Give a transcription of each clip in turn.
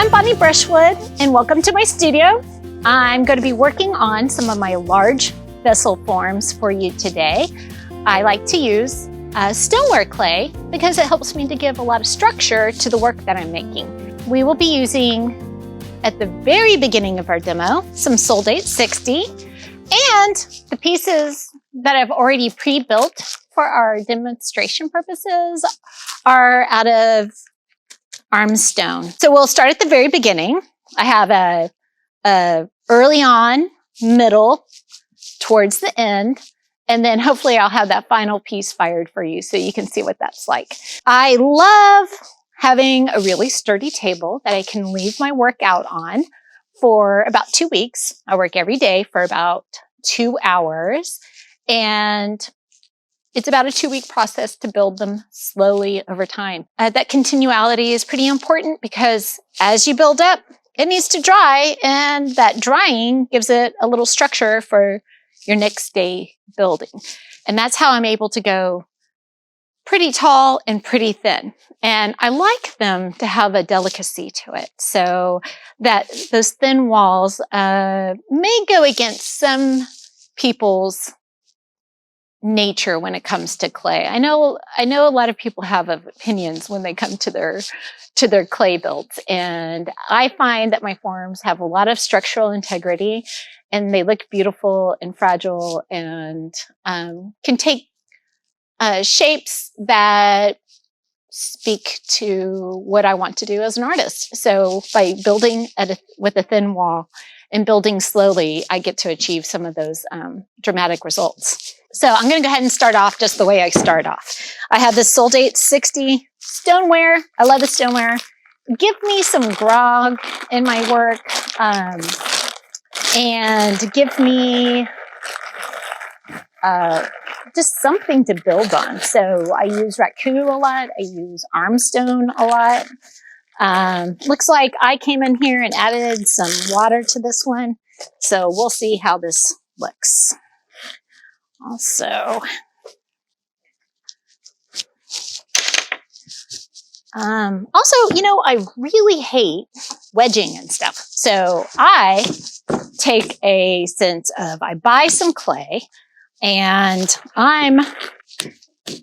I'm Bonnie Brushwood, and welcome to my studio. I'm going to be working on some of my large vessel forms for you today. I like to use stoneware clay because it helps me to give a lot of structure to the work that I'm making. We will be using, at the very beginning of our demo, some Soldate 60, and the pieces that I've already pre-built for our demonstration purposes are out of armstone. So we'll start at the very beginning. I have a early on, middle, towards the end, and then hopefully I'll have that final piece fired for you so you can see what that's like. I love having a really sturdy table that I can leave my work out on for about 2 weeks. I work every day for about 2 hours, and it's about a 2-week process to build them slowly over time. That continuality is pretty important because as you build up, it needs to dry, and that drying gives it a little structure for your next day building. And that's how I'm able to go pretty tall and pretty thin. And I like them to have a delicacy to it so that those thin walls may go against some people's nature when it comes to clay. I know a lot of people have opinions when they come to their clay builds, and I find that my forms have a lot of structural integrity, and they look beautiful and fragile, and can take shapes that speak to what I want to do as an artist. So by building with a thin wall and building slowly, I get to achieve some of those dramatic results. So I'm going to go ahead and start off just the way I start off. I have this Soldate 60 stoneware. I love the stoneware. Give me some grog in my work, and give me just something to build on. So I use raku a lot. I use armstone a lot. Looks like I came in here and added some water to this one. So we'll see how this looks. Also, I really hate wedging and stuff. So I take a sense of, I buy some clay, and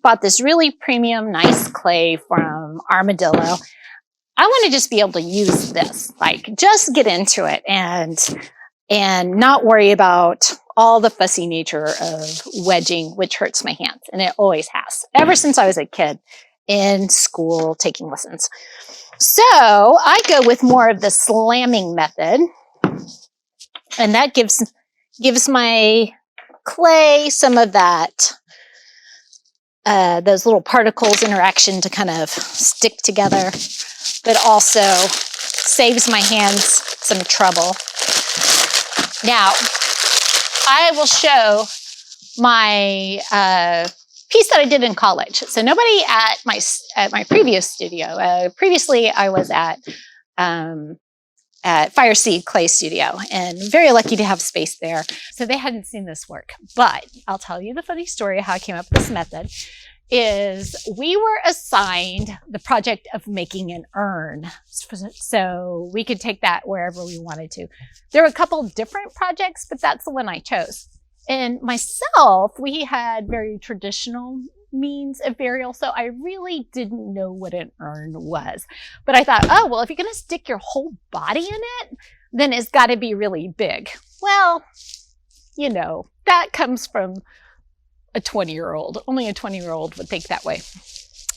bought this really premium, nice clay from Armadillo. I want to just be able to use this, like just get into it and not worry about all the fussy nature of wedging, which hurts my hands. And it always has, ever since I was a kid in school taking lessons. So I go with more of the slamming method. And that gives my clay some of that, those little particles interaction to kind of stick together, but also saves my hands some trouble. Now, I will show my piece that I did in college. So nobody at my previous studio. Previously, I was at Fireseed Clay Studio, and very lucky to have space there. So they hadn't seen this work, but I'll tell you the funny story of how I came up with this method. Is we were assigned the project of making an urn, so we could take that wherever we wanted to. There were a couple different projects, but that's the one I chose. And myself, we had very traditional means of burial, so I really didn't know what an urn was. But I thought, oh, well, if you're going to stick your whole body in it, then it's got to be really big. Well, that comes from a 20-year-old. Only a 20-year-old would think that way.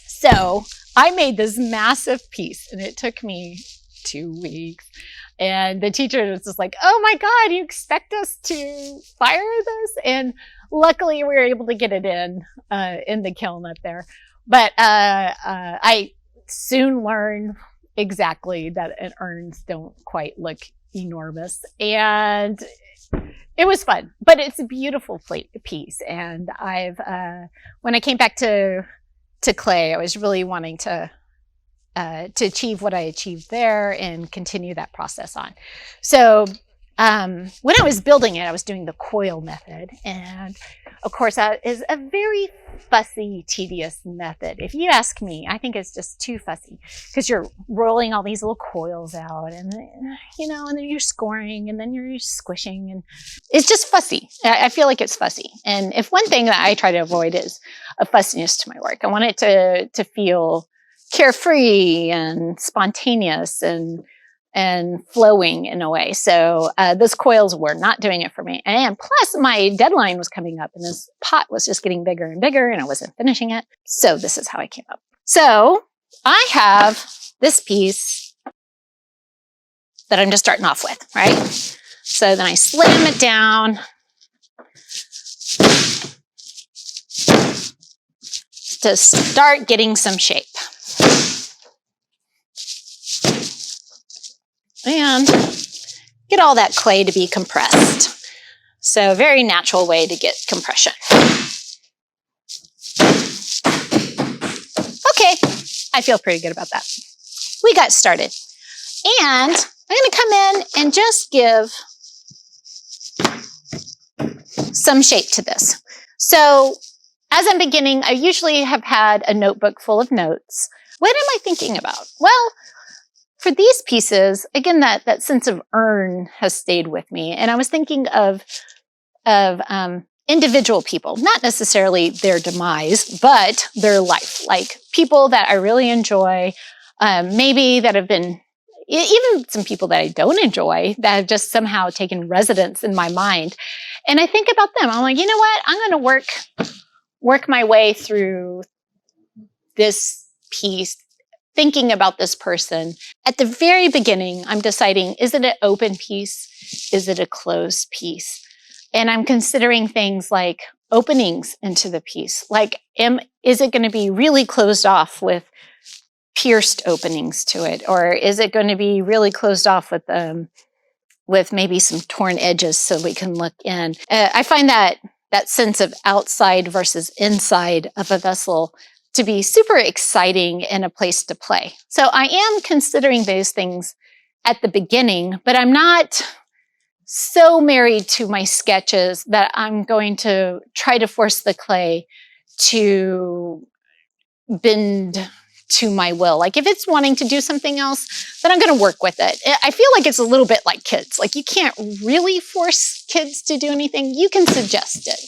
So I made this massive piece, and it took me 2 weeks. And the teacher was just like, oh my God, you expect us to fire this? And luckily we were able to get it in the kiln up there. But I soon learned exactly that urns don't quite look enormous. And it was fun, but it's a beautiful piece. And when I came back to clay, I was really wanting to achieve what I achieved there and continue that process on. So when I was building it, I was doing the coil method. And of course, that is a very fussy, tedious method. If you ask me, I think it's just too fussy because you're rolling all these little coils out and, you know, and then you're scoring and then you're squishing and it's just fussy. I feel like it's fussy. And if one thing that I try to avoid is a fussiness to my work, I want it to feel carefree and spontaneous and flowing in a way. So those coils were not doing it for me. And plus my deadline was coming up and this pot was just getting bigger and bigger and I wasn't finishing it. So this is how I came up. So I have this piece that I'm just starting off with, right? So then I slam it down. To start getting some shape. And get all that clay to be compressed. So very natural way to get compression. Okay, I feel pretty good about that. We got started. And I'm going to come in and just give some shape to this. So as I'm beginning, I usually have had a notebook full of notes. What am I thinking about? Well, for these pieces, again, that sense of urn has stayed with me. And I was thinking of individual people, not necessarily their demise, but their life. Like people that I really enjoy, maybe that have been, even some people that I don't enjoy, that have just somehow taken residence in my mind. And I think about them. I'm like, you know what? I'm going to work my way through this piece, thinking about this person. At the very beginning, I'm deciding, is it an open piece? Is it a closed piece? And I'm considering things like openings into the piece. Like, is it going to be really closed off with pierced openings to it? Or is it going to be really closed off with maybe some torn edges so we can look in? I find that sense of outside versus inside of a vessel to be super exciting and a place to play. So I am considering those things at the beginning, but I'm not so married to my sketches that I'm going to try to force the clay to bend to my will. Like if it's wanting to do something else, then I'm going to work with it. I feel like it's a little bit like kids. Like you can't really force kids to do anything. You can suggest it.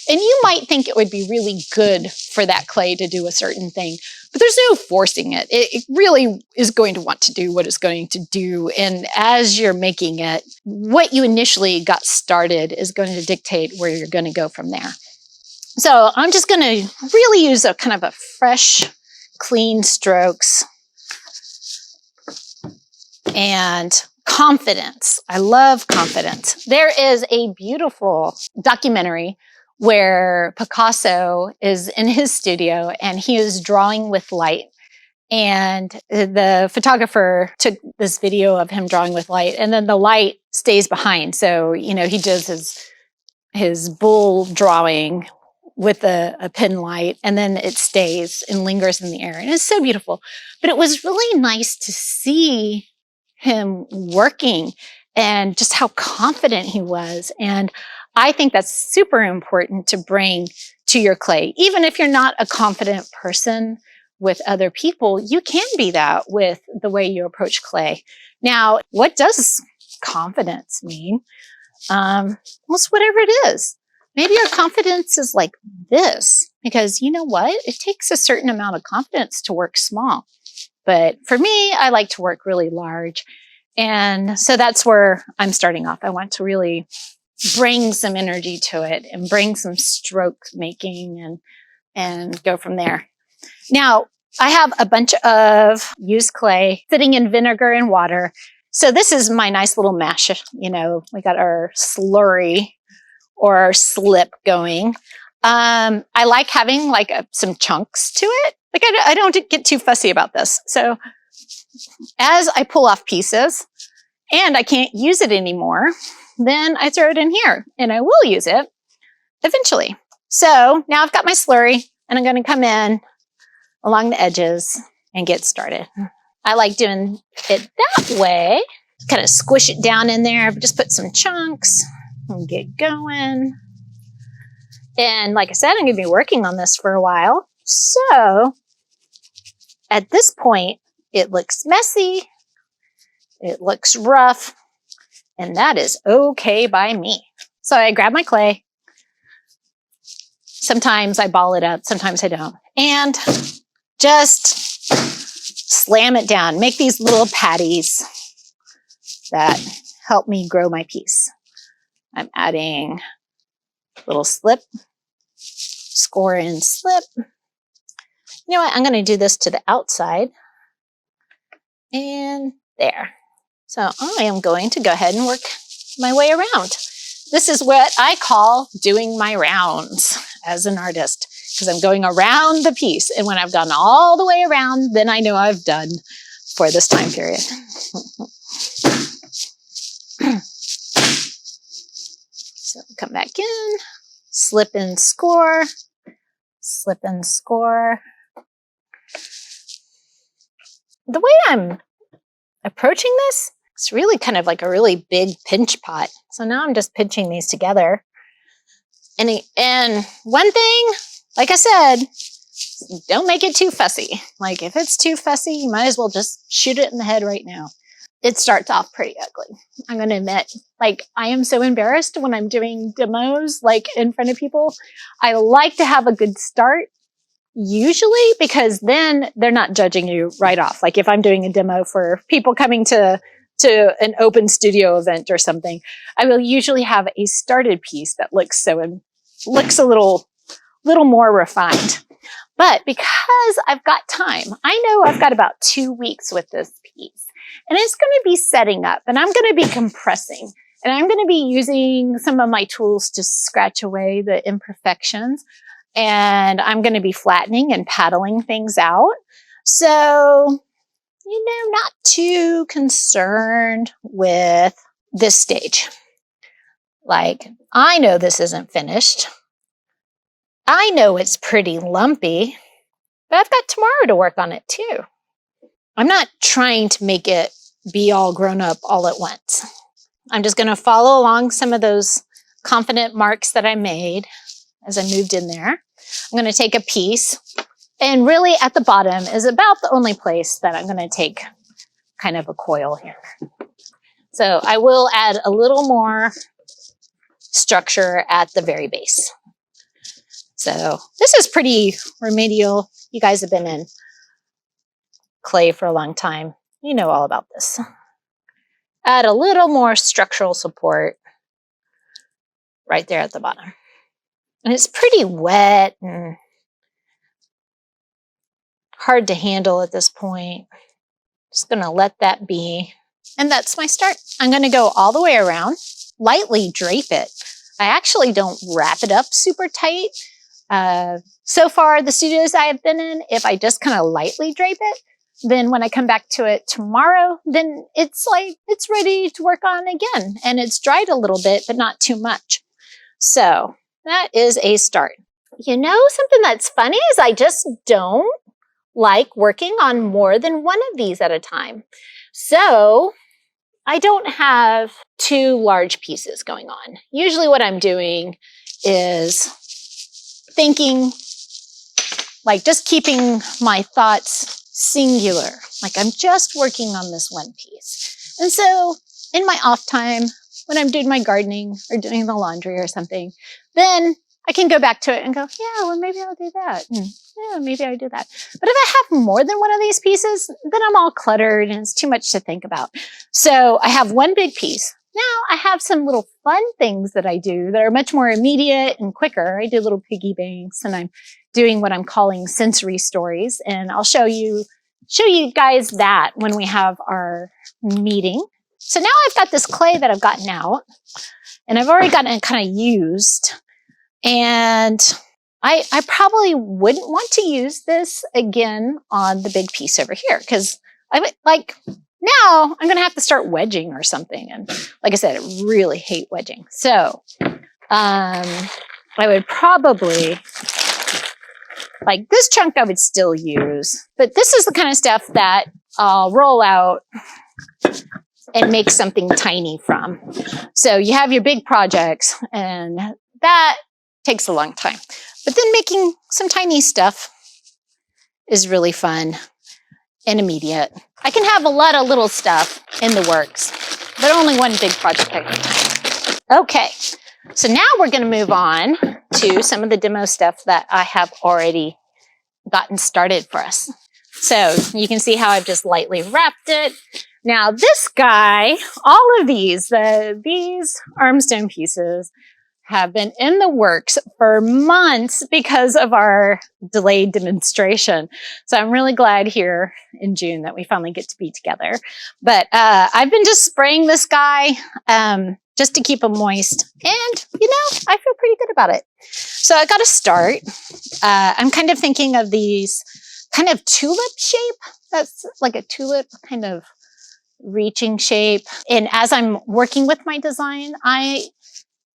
And you might think it would be really good for that clay to do a certain thing, but there's no forcing it. It really is going to want to do what it's going to do. And as you're making it, what you initially got started is going to dictate where you're going to go from there. So I'm just going to really use a kind of a fresh, clean strokes and confidence. I love confidence. There is a beautiful documentary where Picasso is in his studio and he is drawing with light. And the photographer took this video of him drawing with light and then the light stays behind. So, you know, he does his bull drawing with a pen light and then it stays and lingers in the air. And it's so beautiful. But it was really nice to see him working and just how confident he was. And I think that's super important to bring to your clay. Even if you're not a confident person with other people, you can be that with the way you approach clay. Now, what does confidence mean? Well, it's whatever it is. Maybe your confidence is like this, because you know what? It takes a certain amount of confidence to work small. But for me, I like to work really large. And so that's where I'm starting off. I want to really bring some energy to it and bring some stroke making and go from there. Now, I have a bunch of used clay sitting in vinegar and water. So this is my nice little mash. You know, we got our slurry or our slip going. I like having like some chunks to it. Like I don't get too fussy about this. So as I pull off pieces and I can't use it anymore, then I throw it in here and I will use it eventually. So now I've got my slurry and I'm going to come in along the edges and get started. I like doing it that way kind of squish it down in there. Just put some chunks and get going. And like I said, I'm going to be working on this for a while. So at this point, it looks messy. It looks rough. And that is okay by me. So I grab my clay. Sometimes I ball it up. Sometimes I don't. And just slam it down. Make these little patties that help me grow my piece. I'm adding little slip, score and slip. You know what? I'm going to do this to the outside. And there. So I am going to go ahead and work my way around. This is what I call doing my rounds as an artist, because I'm going around the piece. And when I've done all the way around, then I know I've done for this time period. So come back in, slip and score, slip and score. The way I'm approaching this, it's really kind of like a really big pinch pot. So now I'm just pinching these together. And one thing, like I said, don't make it too fussy. Like if it's too fussy, you might as well just shoot it in the head right now. It starts off pretty ugly. I'm going to admit, like I am so embarrassed when I'm doing demos, like in front of people. I like to have a good start. Usually, because then they're not judging you right off. Like if I'm doing a demo for people coming to an open studio event or something, I will usually have a started piece that looks a little more refined. But because I've got time, I know I've got about 2 weeks with this piece, and it's going to be setting up, and I'm going to be compressing, and I'm going to be using some of my tools to scratch away the imperfections. And I'm going to be flattening and paddling things out. So, not too concerned with this stage. Like, I know this isn't finished. I know it's pretty lumpy, but I've got tomorrow to work on it too. I'm not trying to make it be all grown up all at once. I'm just going to follow along some of those confident marks that I made as I moved in there. I'm going to take a piece, and really at the bottom is about the only place that I'm going to take kind of a coil here. So I will add a little more structure at the very base. So this is pretty remedial. You guys have been in clay for a long time. You know all about this. Add a little more structural support right there at the bottom. And it's pretty wet and hard to handle at this point. Just going to let that be. And that's my start. I'm going to go all the way around, lightly drape it. I actually don't wrap it up super tight. So far, the studios I have been in, if I just kind of lightly drape it, then when I come back to it tomorrow, then it's ready to work on again. And it's dried a little bit, but not too much. So that is a start. Something that's funny is I just don't like working on more than one of these at a time. So I don't have 2 large pieces going on. Usually what I'm doing is thinking, like just keeping my thoughts singular. Like I'm just working on this one piece. And so in my off time, when I'm doing my gardening or doing the laundry or something, then I can go back to it and go, yeah, well, maybe I'll do that. Yeah, maybe I do that. But if I have more than one of these pieces, then I'm all cluttered and it's too much to think about. So I have one big piece. Now I have some little fun things that I do that are much more immediate and quicker. I do little piggy banks, and I'm doing what I'm calling sensory stories. And I'll show you guys that when we have our meeting. So now I've got this clay that I've gotten out, and I've already gotten it kind of used. And I probably wouldn't want to use this again on the big piece over here, because now I'm going to have to start wedging or something. And like I said, I really hate wedging. So I would probably, like this chunk I would still use, but this is the kind of stuff that I'll roll out and make something tiny from. So you have your big projects, and that takes a long time. But then making some tiny stuff is really fun and immediate. I can have a lot of little stuff in the works, but only one big project at a time. Okay, so now we're going to move on to some of the demo stuff that I have already gotten started for us. So you can see how I've just lightly wrapped it. Now this guy, all of these armstone pieces have been in the works for months because of our delayed demonstration. So I'm really glad here in June that we finally get to be together. But I've been just spraying this guy just to keep him moist. And, you know, I feel pretty good about it. So I got to start. I'm kind of thinking of these kind of tulip shape. That's like a tulip kind of reaching shape. And as I'm working with my design, I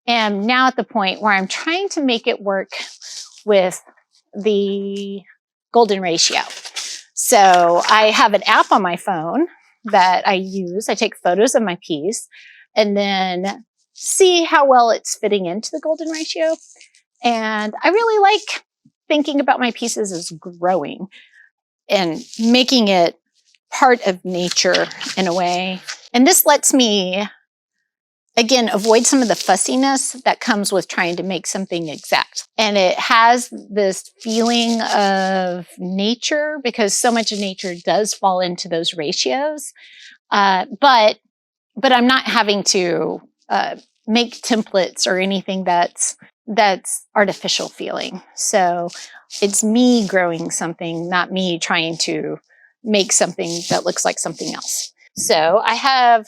am now at the point where I'm trying to make it work with the golden ratio. So I have an app on my phone that I use. I take photos of my piece and then see how well it's fitting into the golden ratio. And I really like thinking about my pieces as growing and making it part of nature in a way. And this lets me, again, avoid some of the fussiness that comes with trying to make something exact. And it has this feeling of nature because so much of nature does fall into those ratios. But I'm not having to make templates or anything that's artificial feeling. So it's me growing something, not me trying to make something that looks like something else. So I have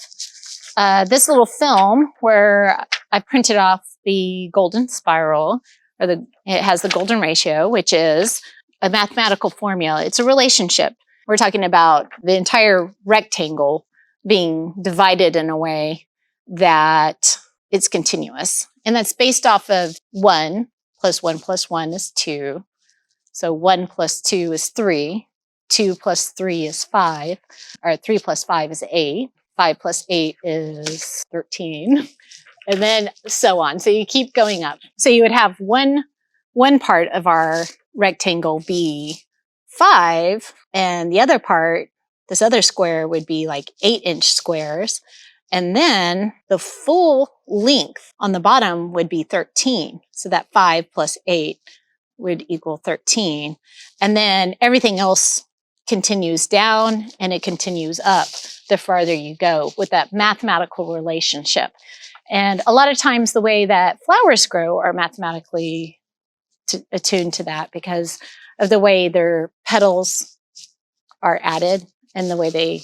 this little film where I printed off the golden spiral, it has the golden ratio, which is a mathematical formula. It's a relationship. We're talking about the entire rectangle being divided in a way that it's continuous. And that's based off of 1 plus 1 plus 1 is 2. So 1 plus 2 is 3. 2 plus 3 is 5. Or 3 plus 5 is 8. 5 plus 8 is 13. And then so on. So you keep going up. So you would have one part of our rectangle be 5, and the other part, this other square, would be like 8-inch squares. And then the full length on the bottom would be 13. So that 5 plus 8 would equal 13. And then everything else continues down and it continues up the farther you go with that mathematical relationship. And a lot of times the way that flowers grow are mathematically attuned to that because of the way their petals are added and the way they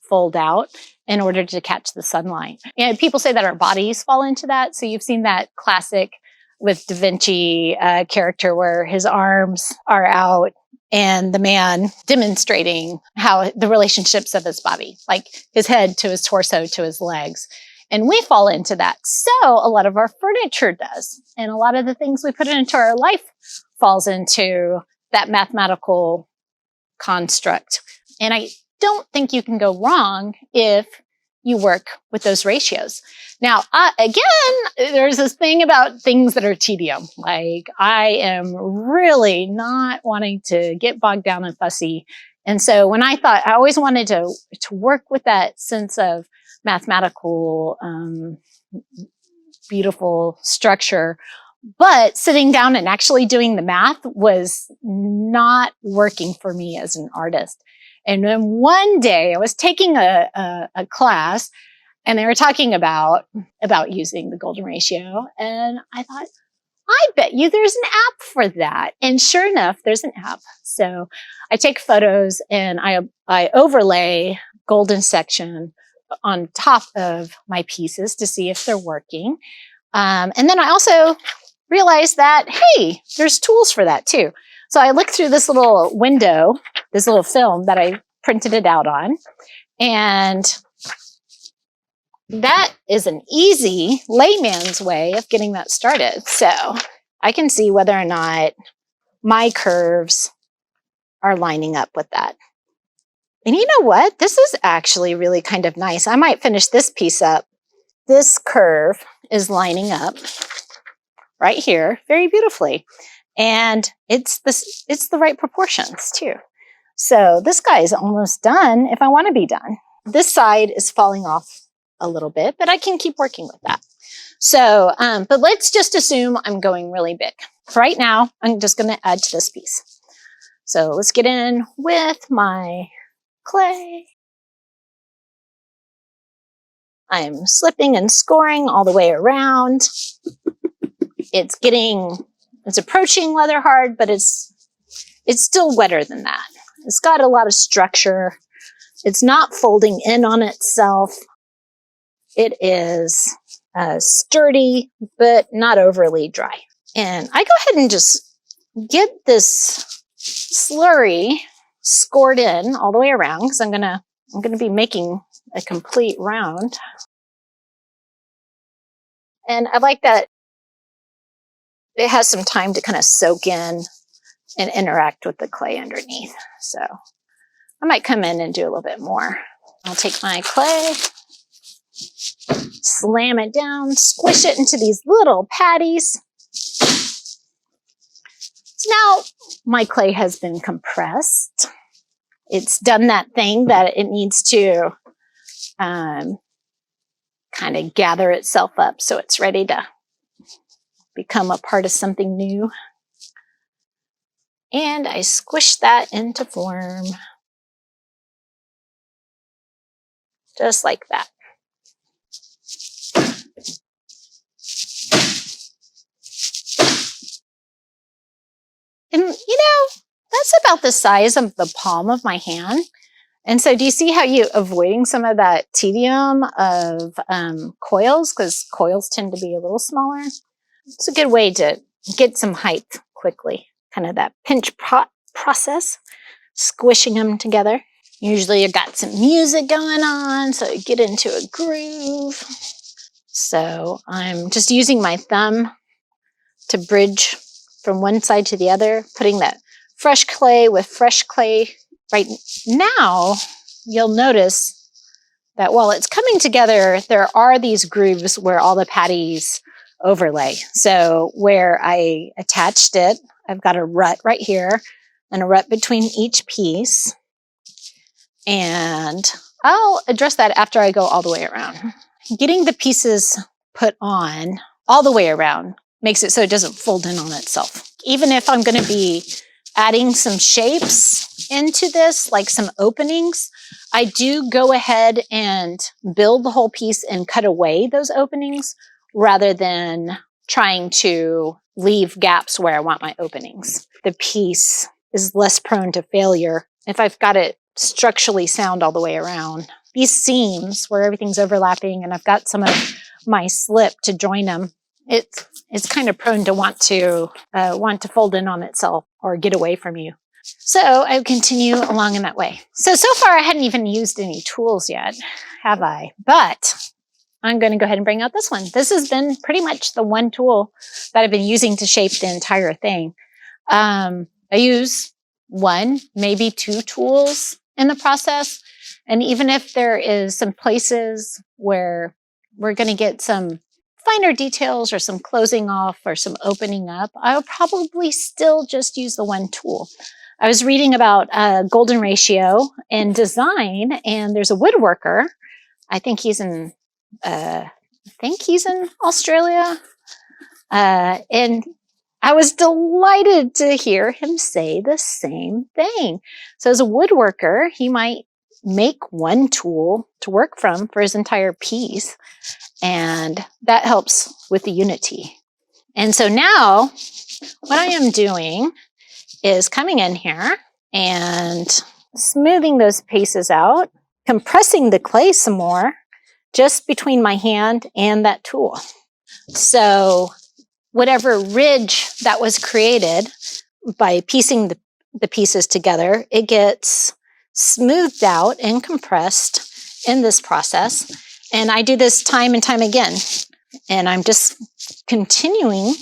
fold out in order to catch the sunlight. And people say that our bodies fall into that. So you've seen that classic with Da Vinci character where his arms are out and the man demonstrating how the relationships of his body, like his head to his torso to his legs. And we fall into that. So a lot of our furniture does. And a lot of the things we put into our life falls into that mathematical construct. And I don't think you can go wrong if you work with those ratios. Now, again, there's this thing about things that are tedium. Like I am really not wanting to get bogged down and fussy. And so when I thought, I always wanted to work with that sense of mathematical, beautiful structure, but sitting down and actually doing the math was not working for me as an artist. And then one day I was taking a class and they were talking about using the golden ratio. And I thought, I bet you there's an app for that. And sure enough, there's an app. So I take photos and I overlay golden section on top of my pieces to see if they're working. And then I also realized that, hey, there's tools for that too. So I looked through this little window, this little film that I printed it out on. And that is an easy layman's way of getting that started. So I can see whether or not my curves are lining up with that. And you know what? This is actually really kind of nice. I might finish this piece up. This curve is lining up right here very beautifully. And it's the right proportions too. So this guy is almost done if I want to be done. This side is falling off a little bit, but I can keep working with that. So, but let's just assume I'm going really big. For right now, I'm just going to add to this piece. So let's get in with my clay. I'm slipping and scoring all the way around. It's approaching leather hard, but it's still wetter than that. It's got a lot of structure. It's not folding in on itself. It is sturdy, but not overly dry. And I go ahead and just get this slurry scored in all the way around because I'm gonna be making a complete round. And I like that it has some time to kind of soak in and interact with the clay underneath. So I might come in and do a little bit more. I'll take my clay, slam it down, squish it into these little patties. So now my clay has been compressed. It's done that thing that it needs to kind of gather itself up so it's ready to become a part of something new. And I squish that into form. Just like that. And you know, that's about the size of the palm of my hand. And so do you see how you're avoiding some of that tedium of coils? Because coils tend to be a little smaller. It's a good way to get some height quickly. Kind of that pinch process, squishing them together. Usually you've got some music going on, so you get into a groove. So I'm just using my thumb to bridge from one side to the other, putting that fresh clay with fresh clay. Right now, you'll notice that while it's coming together, there are these grooves where all the patties overlay. So where I attached it, I've got a rut right here and a rut between each piece. And I'll address that after I go all the way around. Getting the pieces put on all the way around makes it so it doesn't fold in on itself. Even if I'm going to be adding some shapes into this, like some openings, I do go ahead and build the whole piece and cut away those openings rather than trying to leave gaps where I want my openings. The piece is less prone to failure if I've got it structurally sound all the way around. These seams where everything's overlapping and I've got some of my slip to join them, it's kind of prone to want to fold in on itself or get away from you. So I continue along in that way. So far I hadn't even used any tools yet, have I? But I'm going to go ahead and bring out this one. This has been pretty much the one tool that I've been using to shape the entire thing. I use one, maybe two tools in the process. And even if there is some places where we're going to get some finer details or some closing off or some opening up, I'll probably still just use the one tool. I was reading about golden ratio in design, and there's a woodworker. I think he's in Australia. And I was delighted to hear him say the same thing. So as a woodworker, he might make one tool to work from for his entire piece. And that helps with the unity. And so now what I am doing is coming in here and smoothing those pieces out, compressing the clay some more just between my hand and that tool. So whatever ridge that was created by piecing the pieces together, it gets smoothed out and compressed in this process. And I do this time and time again. And I'm just continuing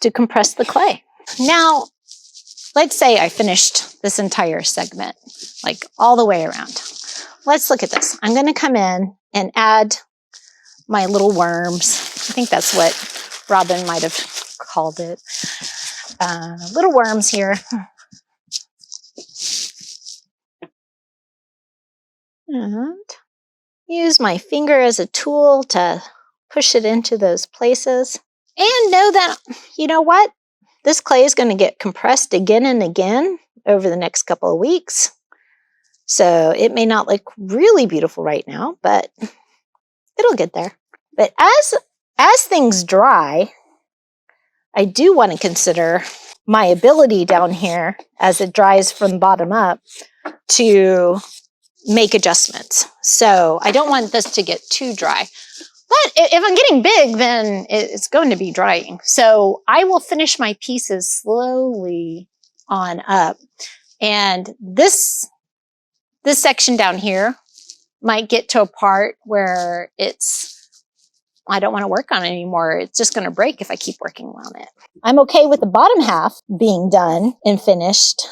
to compress the clay. Now, let's say I finished this entire segment, like all the way around. Let's look at this. I'm going to come in and add my little worms. I think that's what Robin might have called it. Little worms here. And use my finger as a tool to push it into those places. And know that, you know what? This clay is going to get compressed again and again over the next couple of weeks. So it may not look really beautiful right now, but it'll get there. But as things dry, I do want to consider my ability down here as it dries from the bottom up to make adjustments. So I don't want this to get too dry. But if I'm getting big, then it's going to be drying. So I will finish my pieces slowly on up. And this section down here might get to a part where I don't want to work on it anymore. It's just going to break if I keep working on it. I'm okay with the bottom half being done and finished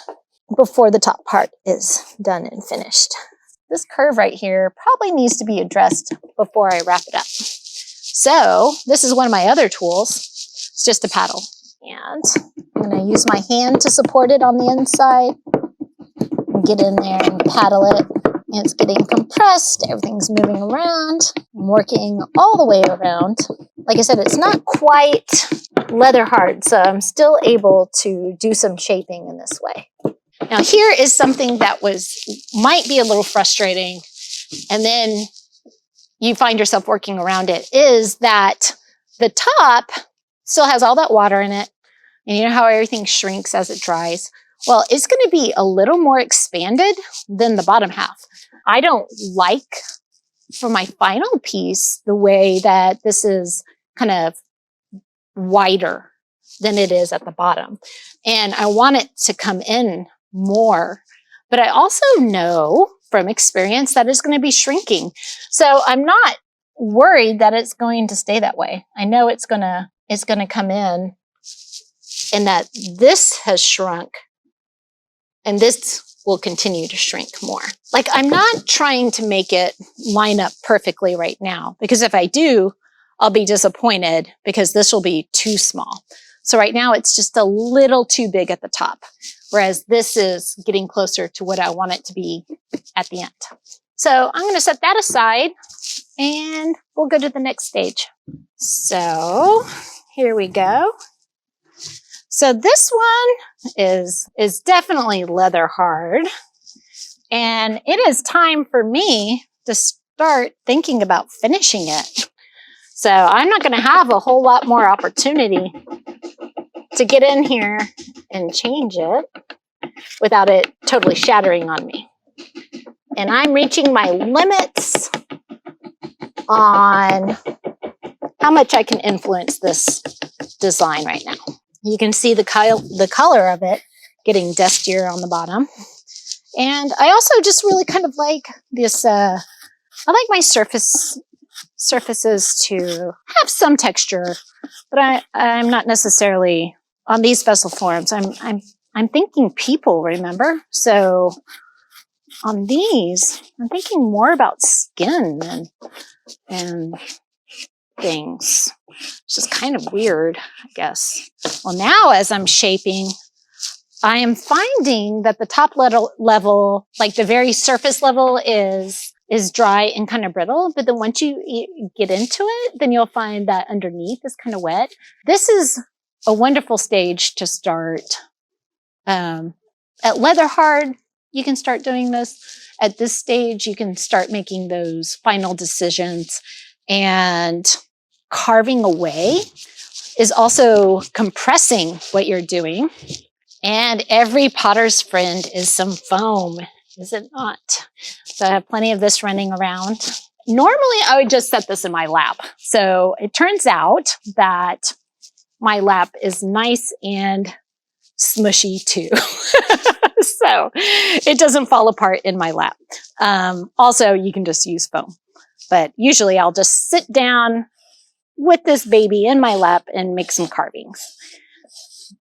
before the top part is done and finished. This curve right here probably needs to be addressed before I wrap it up. So this is one of my other tools. It's just a paddle. And I'm going to use my hand to support it on the inside. Get in there and paddle it. And it's getting compressed. Everything's moving around. I'm working all the way around. Like I said, it's not quite leather hard, so I'm still able to do some shaping in this way. Now here is something that might be a little frustrating, and then you find yourself working around it, is that the top still has all that water in it. And you know how everything shrinks as it dries? Well, it's going to be a little more expanded than the bottom half. I don't like, for my final piece, the way that this is kind of wider than it is at the bottom. And I want it to come in more. But I also know from experience that it's going to be shrinking. So I'm not worried that it's going to stay that way. I know it's going to come in and that this has shrunk and this will continue to shrink more. Like, I'm not trying to make it line up perfectly right now, because if I do, I'll be disappointed because this will be too small. So right now it's just a little too big at the top, whereas this is getting closer to what I want it to be at the end. So I'm going to set that aside and we'll go to the next stage. So here we go. So this one is definitely leather hard, and it is time for me to start thinking about finishing it. So I'm not going to have a whole lot more opportunity to get in here and change it without it totally shattering on me. And I'm reaching my limits on how much I can influence this design right now. You can see the color of it getting dustier on the bottom. And I also just really kind of like this, I like my surfaces to have some texture, but I'm not necessarily on these vessel forms. I'm thinking people, remember? So on these, I'm thinking more about skin and things. It's just kind of weird, I guess. Well, now as I'm shaping, I am finding that the top level, like the very surface level, is dry and kind of brittle. But then once you get into it, then you'll find that underneath is kind of wet. This is a wonderful stage to start. At leather hard, you can start doing this. At this stage, you can start making those final decisions. And carving away is also compressing what you're doing. And every potter's friend is some foam, is it not? So I have plenty of this running around. Normally, I would just set this in my lap. So it turns out that my lap is nice and smushy too. So it doesn't fall apart in my lap. Also, you can just use foam. But usually I'll just sit down with this baby in my lap and make some carvings.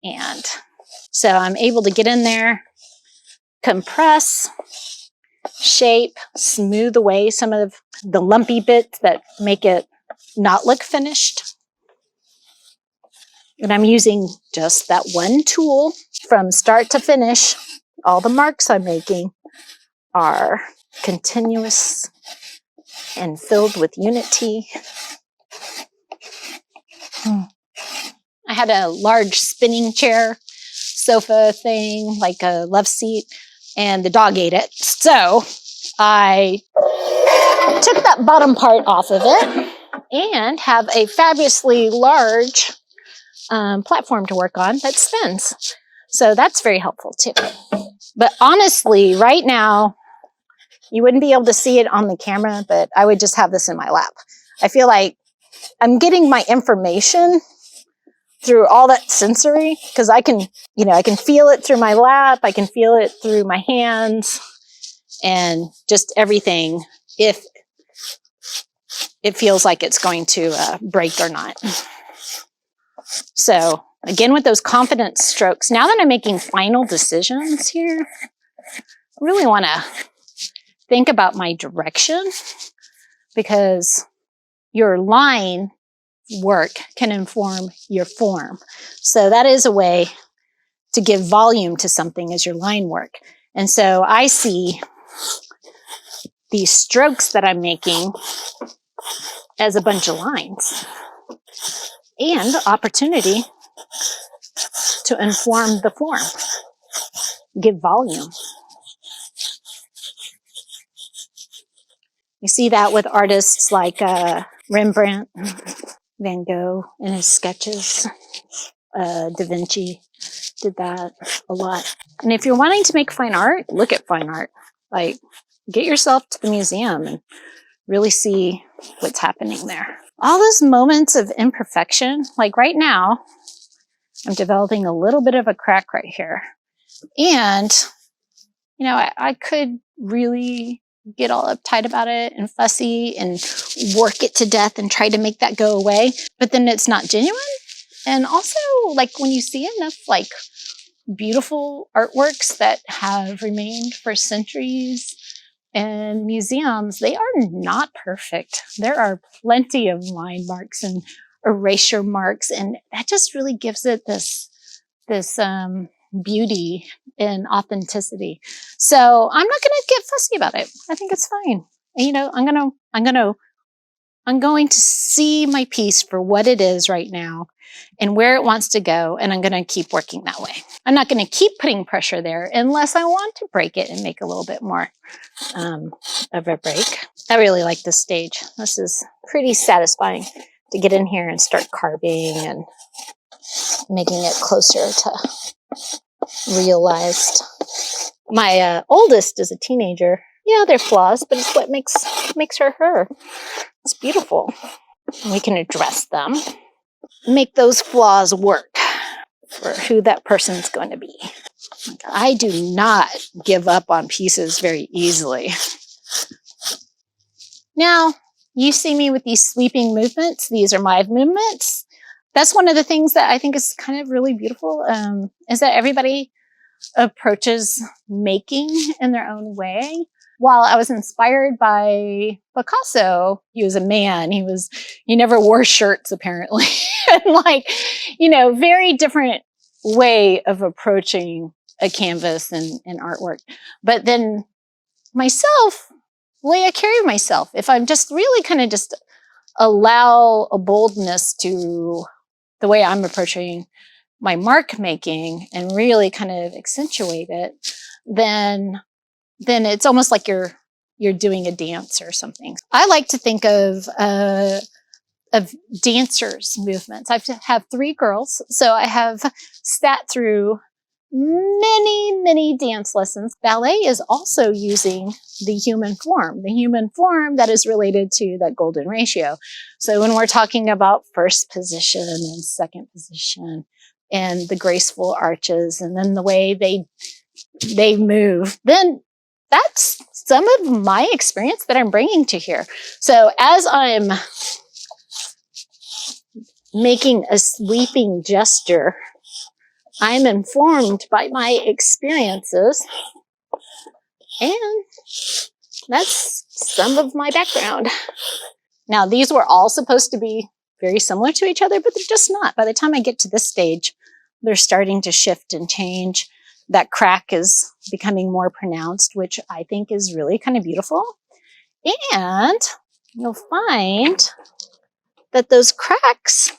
And So I'm able to get in there, compress, shape, smooth away some of the lumpy bits that make it not look finished. And I'm using just that one tool from start to finish. All the marks I'm making are continuous and filled with unity. I had a large spinning chair, sofa thing, like a love seat, and the dog ate it. So I took that bottom part off of it and have a fabulously large platform to work on that spins. So that's very helpful too. But honestly, right now, you wouldn't be able to see it on the camera, but I would just have this in my lap. I feel like I'm getting my information through all that sensory, because I can feel it through my lap, I can feel it through my hands, and just everything, if it feels like it's going to break or not. So again, with those confidence strokes, now that I'm making final decisions here, I really want to think about my direction, because your line work can inform your form. So that is a way to give volume to something, is your line work. And so I see these strokes that I'm making as a bunch of lines and opportunity to inform the form, give volume. You see that with artists like Rembrandt, Van Gogh in his sketches, Da Vinci did that a lot. And if you're wanting to make fine art, look at fine art. Like, get yourself to the museum and really see what's happening there. All those moments of imperfection, like right now, I'm developing a little bit of a crack right here. And, you know, I could really get all uptight about it and fussy and work it to death and try to make that go away. But then it's not genuine. And also, like, when you see enough, like, beautiful artworks that have remained for centuries in museums, they are not perfect. There are plenty of line marks and erasure marks, and that just really gives it this beauty and authenticity. So I'm not going to get fussy about it. I think it's fine. And, you know, I'm going to see my piece for what it is right now and where it wants to go, and I'm going to keep working that way. I'm not going to keep putting pressure there unless I want to break it and make a little bit more of a break. I really like this stage. This is pretty satisfying to get in here and start carving and making it closer to realized. My oldest is a teenager. Yeah, they're flaws, but it's what makes her her. It's beautiful. We can address them, make those flaws work for who that person's going to be. I do not give up on pieces very easily. Now, you see me with these sweeping movements. These are my movements. That's one of the things that I think is kind of really beautiful, is that everybody approaches making in their own way. While I was inspired by Picasso, he was a man. He never wore shirts, apparently. And like, you know, very different way of approaching a canvas and artwork. But then myself, the way I carry myself, if I'm just really kind of just allow a boldness to the way I'm approaching my mark making and really kind of accentuate it, then it's almost like you're doing a dance or something. I like to think of dancers' movements. I have 3 girls, so I have sat through many dance lessons. Ballet is also using the human form that is related to that golden ratio. So when we're talking about first position and second position and the graceful arches and then the way they move, then that's some of my experience that I'm bringing to here. So as I'm making a sweeping gesture I'm informed by my experiences, and that's some of my background. Now, these were all supposed to be very similar to each other, but they're just not. By the time I get to this stage, they're starting to shift and change. That crack is becoming more pronounced, which I think is really kind of beautiful. And you'll find that those cracks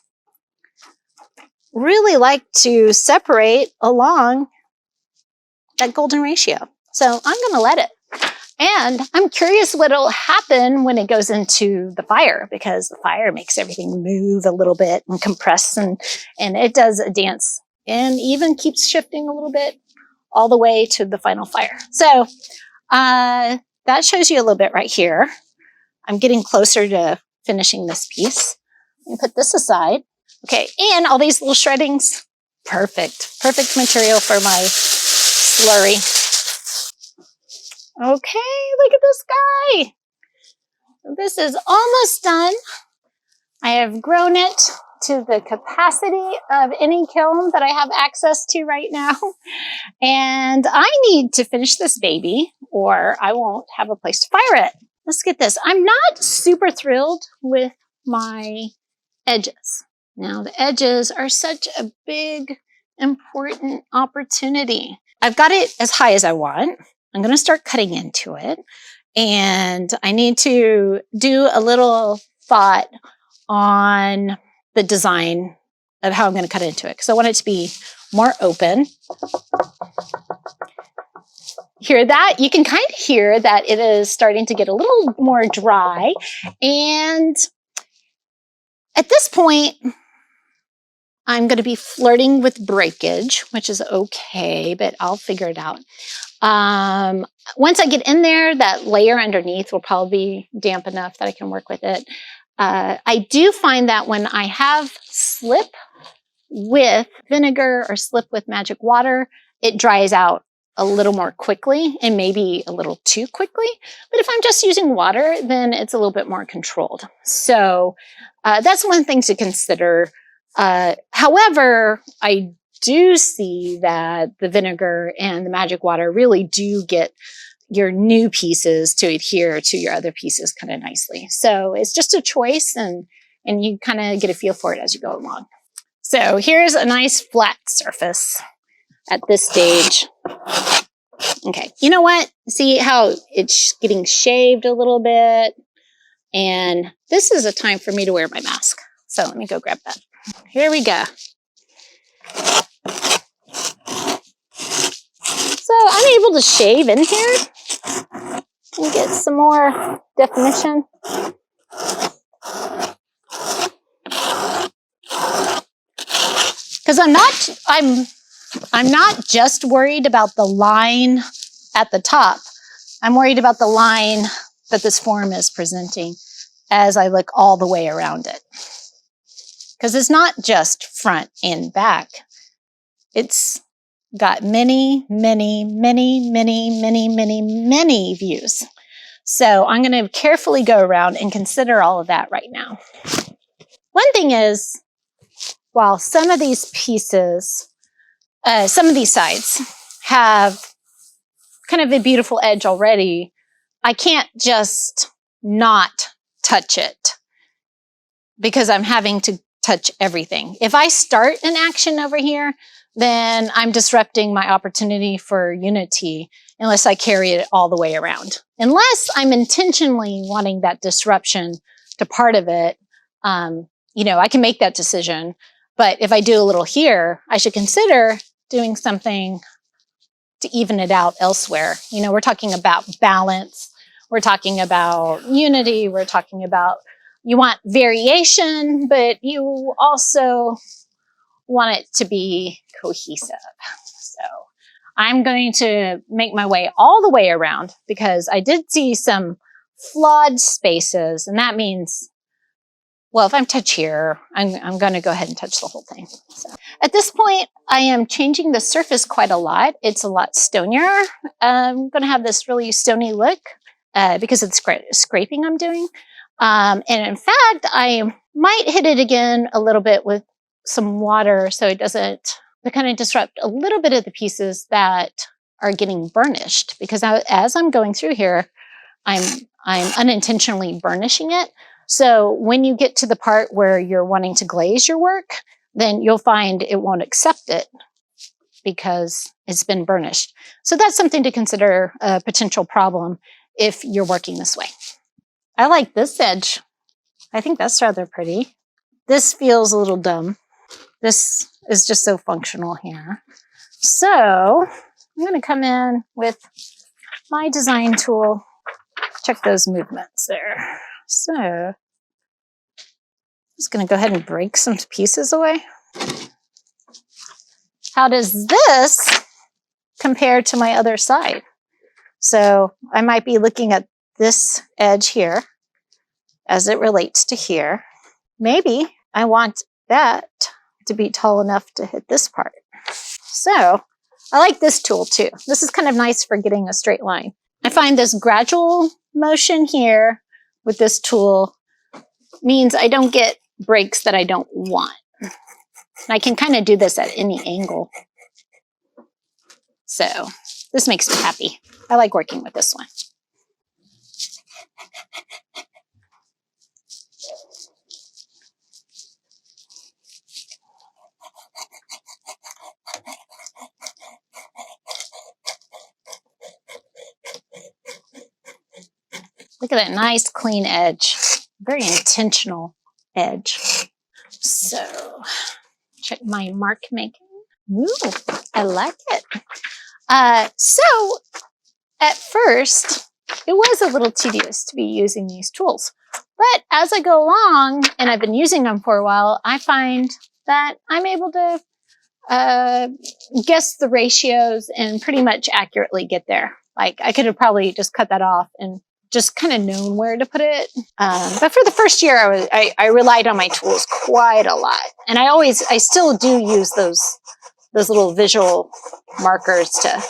really like to separate along that golden ratio. So I'm going to let it. And I'm curious what'll happen when it goes into the fire, because the fire makes everything move a little bit and compress, and it does a dance and even keeps shifting a little bit all the way to the final fire. So that shows you a little bit right here. I'm getting closer to finishing this piece. Let me put this aside. Okay, and all these little shreddings, perfect material for my slurry. Okay, look at this guy. This is almost done. I have grown it to the capacity of any kiln that I have access to right now. And I need to finish this baby or I won't have a place to fire it. Let's get this. I'm not super thrilled with my edges. Now, the edges are such a big, important opportunity. I've got it as high as I want. I'm going to start cutting into it. And I need to do a little thought on the design of how I'm going to cut into it, because I want it to be more open. Hear that? You can kind of hear that it is starting to get a little more dry. And at this point, I'm going to be flirting with breakage, which is okay, but I'll figure it out. Once I get in there, that layer underneath will probably be damp enough that I can work with it. I do find that when I have slip with vinegar or slip with magic water, it dries out a little more quickly and maybe a little too quickly. But if I'm just using water, then it's a little bit more controlled. So that's one thing to consider. However, I do see that the vinegar and the magic water really do get your new pieces to adhere to your other pieces kind of nicely. So it's just a choice, and you kind of get a feel for it as you go along. So here's a nice flat surface at this stage. Okay, you know what? See how it's getting shaved a little bit? And this is a time for me to wear my mask. So let me go grab that. Here we go. So I'm able to shave in here and get some more definition. Because I'm not just worried about the line at the top. I'm worried about the line that this form is presenting as I look all the way around it. Because it's not just front and back. It's got many, many, many, many, many, many, many views. So I'm going to carefully go around and consider all of that right now. One thing is, while some of these pieces, some of these sides have kind of a beautiful edge already, I can't just not touch it because I'm having to touch everything. If I start an action over here, then I'm disrupting my opportunity for unity unless I carry it all the way around. Unless I'm intentionally wanting that disruption to part of it, I can make that decision. But if I do a little here, I should consider doing something to even it out elsewhere. We're talking about balance. We're talking about unity. We're talking about you want variation, but you also want it to be cohesive. So I'm going to make my way all the way around because I did see some flawed spaces, and that means, well, if I touch here, I'm going to go ahead and touch the whole thing. So at this point, I am changing the surface quite a lot. It's a lot stonier. I'm going to have this really stony look because of the scraping I'm doing. And in fact, I might hit it again a little bit with some water so it doesn't to kind of disrupt a little bit of the pieces that are getting burnished, because as I'm going through here, I'm unintentionally burnishing it. So when you get to the part where you're wanting to glaze your work, then you'll find it won't accept it because it's been burnished. So that's something to consider a potential problem if you're working this way. I like this edge. I think that's rather pretty. This feels a little dumb. This is just so functional here. So I'm going to come in with my design tool. Check those movements there. So I'm just going to go ahead and break some pieces away. How does this compare to my other side? So I might be looking at this edge here as it relates to here. Maybe I want that to be tall enough to hit this part. So I like this tool too. This is kind of nice for getting a straight line. I find this gradual motion here with this tool means I don't get breaks that I don't want. And I can kind of do this at any angle. So this makes me happy. I like working with this one. Look at that nice clean edge. Very intentional edge. So check my mark making. Ooh, I like it. So at first, it was a little tedious to be using these tools. But as I go along, and I've been using them for a while, I find that I'm able to guess the ratios and pretty much accurately get there. Like I could have probably just cut that off and just kind of known where to put it. But for the first year, I relied on my tools quite a lot. And I still do use those little visual markers to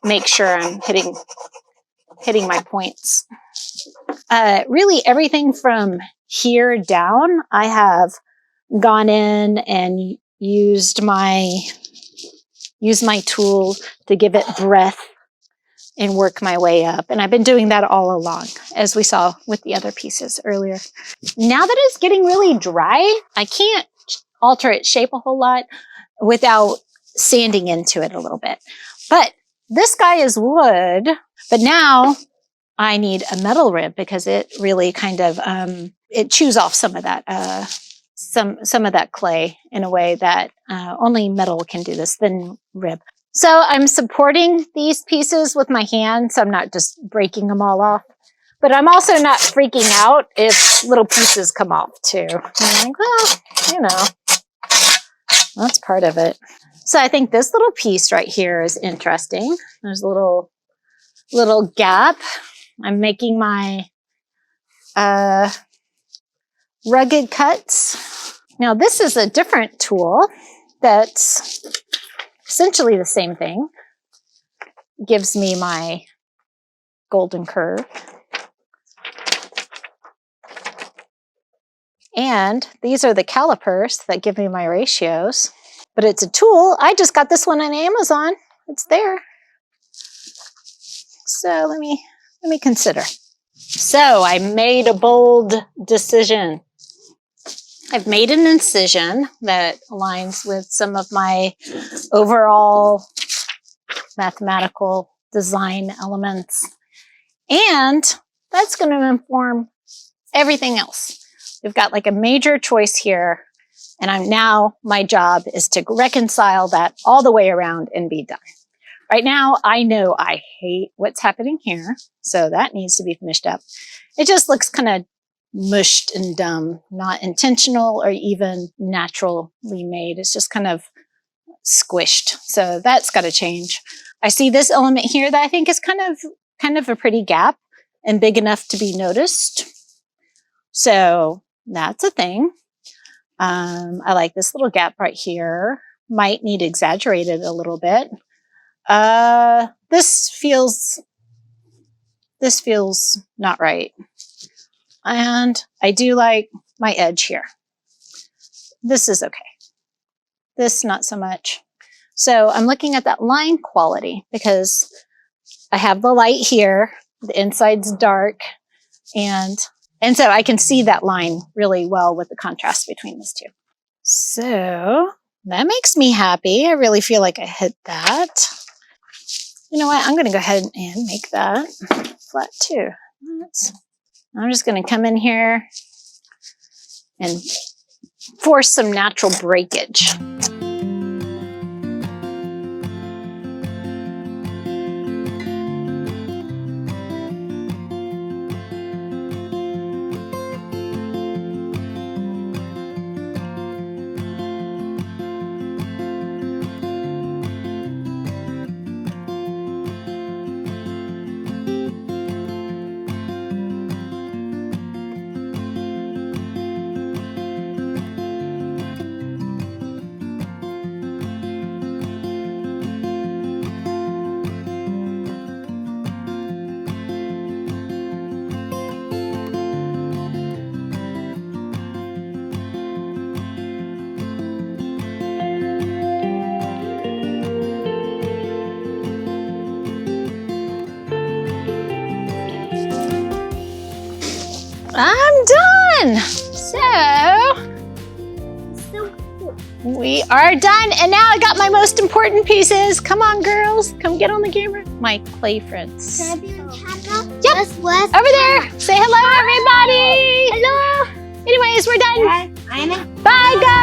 make sure I'm hitting my points. Really everything from here down, I have gone in and used my tool to give it breadth and work my way up. And I've been doing that all along, as we saw with the other pieces earlier. Now that it's getting really dry, I can't alter its shape a whole lot without sanding into it a little bit. But this guy is wood, but now I need a metal rib because it really kind of, it chews off some of that, some of that clay in a way that only metal can do, this thin rib. So I'm supporting these pieces with my hand, so I'm not just breaking them all off. But I'm also not freaking out if little pieces come off too. I'm like, well, you know, that's part of it. So I think this little piece right here is interesting. There's a little gap. I'm making my rugged cuts. Now this is a different tool that's essentially the same thing. Gives me my golden curve. And these are the calipers that give me my ratios. But it's a tool. I just got this one on Amazon. It's there. So let me consider. So I made a bold decision. I've made an incision that aligns with some of my overall mathematical design elements. And that's going to inform everything else. We've got like a major choice here. And now my job is to reconcile that all the way around and be done. Right now, I know I hate what's happening here. So that needs to be finished up. It just looks kind of mushed and dumb, not intentional or even naturally made. It's just kind of squished. So that's got to change. I see this element here that I think is kind of a pretty gap and big enough to be noticed. So that's a thing. I like this little gap right here. Might need exaggerated a little bit. This feels not right. And I do like my edge here. This is okay. This, not so much. So I'm looking at that line quality because I have the light here. The inside's dark. And so I can see that line really well with the contrast between these two. So that makes me happy. I really feel like I hit that. You know what? I'm going to go ahead and make that flat too. I'm just going to come in here and force some natural breakage. I'm done. So we are done. And now I got my most important pieces. Come on, girls. Come get on the camera. My clay friends. Can I be on camera? Yep. West. Over there. Say hello, everybody. Hello. Anyways, we're done. I'm Bye, guys.